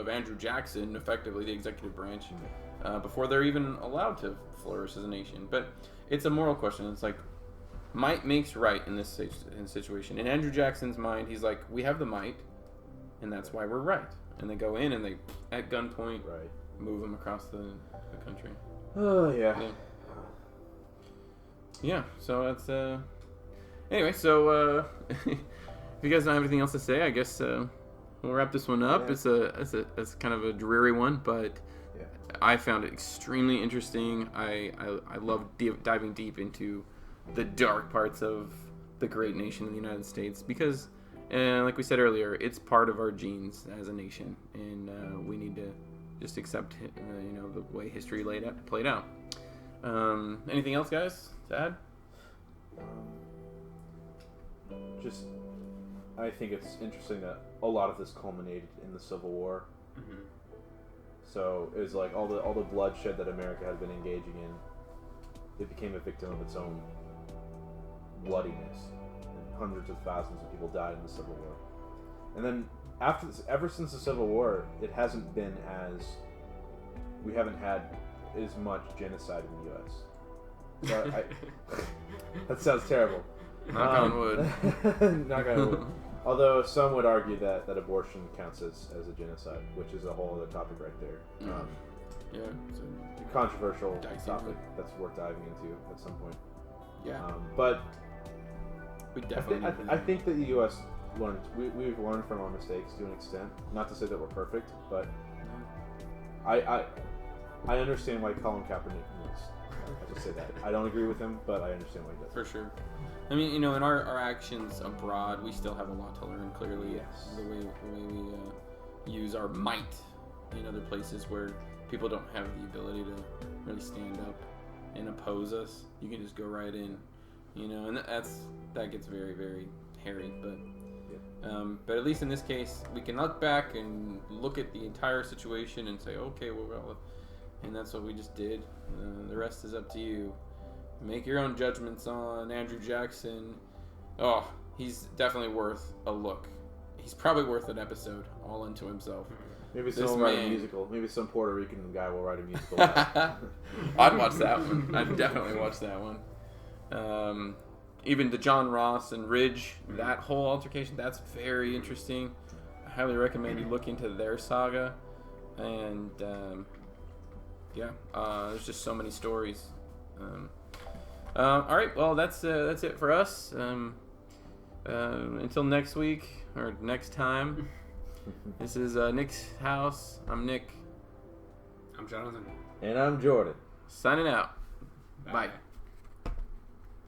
Speaker 2: Andrew Jackson, effectively the executive branch, before they're even allowed to flourish as a nation. But it's a moral question. It's like, might makes right in this situation. In Andrew Jackson's mind, he's like, we have the might, and that's why we're right. And they go in and they, at gunpoint, move them across the country.
Speaker 1: Oh, yeah.
Speaker 2: Yeah, so that's, anyway, so, if you guys don't have anything else to say, I guess, we'll wrap this one up.
Speaker 1: Yeah.
Speaker 2: It's kind of a dreary one, but
Speaker 1: yeah.
Speaker 2: I found it extremely interesting. I love diving deep into the dark parts of the great nation of the United States because And like we said earlier, it's part of our genes as a nation, and we need to just accept the way history played out. Anything else, guys, to add?
Speaker 1: Just, I think it's interesting that a lot of this culminated in the Civil War.
Speaker 3: Mm-hmm.
Speaker 1: So it was like all the bloodshed that America had been engaging in, it became a victim of its own bloodiness. And hundreds of thousands of people died in the Civil War. And then ever since the Civil War, it hasn't been we haven't had as much genocide in the U.S. So that sounds terrible.
Speaker 2: Knock on wood.
Speaker 1: Knock on wood. Although some would argue that abortion counts as a genocide, which is a whole other topic right there.
Speaker 2: Yeah, it's a
Speaker 1: controversial
Speaker 2: dicey
Speaker 1: topic
Speaker 2: one.
Speaker 1: that's worth diving into at some point.
Speaker 2: Yeah,
Speaker 1: but
Speaker 2: we definitely.
Speaker 1: I think that the U.S. learned. We've learned from our mistakes to an extent. Not to say that we're perfect, but I understand why Colin Kaepernick is. I just say that. I don't agree with him, but I understand why he does.
Speaker 2: For sure. I mean, in our actions abroad, we still have a lot to learn. Clearly,
Speaker 1: Yes.
Speaker 2: the way we use our might in other places where people don't have the ability to really stand up and oppose us. You can just go right in, and that gets very, very hairy. But at least in this case, we can look back and look at the entire situation and say, okay, well, and that's what we just did. The rest is up to you. Make your own judgments on Andrew Jackson. Oh, he's definitely worth a look. He's probably worth an episode all unto himself.
Speaker 1: Maybe someone will write a musical. Maybe some Puerto Rican guy will write a musical.
Speaker 2: I'd watch that one. I'd definitely watch that one. Even the John Ross and Ridge, that whole altercation, that's very interesting. I highly recommend you look into their saga. And there's just so many stories. All right, well, that's it for us. Until next week or next time. This is Nick's house. I'm Nick.
Speaker 3: I'm Jonathan.
Speaker 1: And I'm Jordan.
Speaker 2: Signing out. Bye.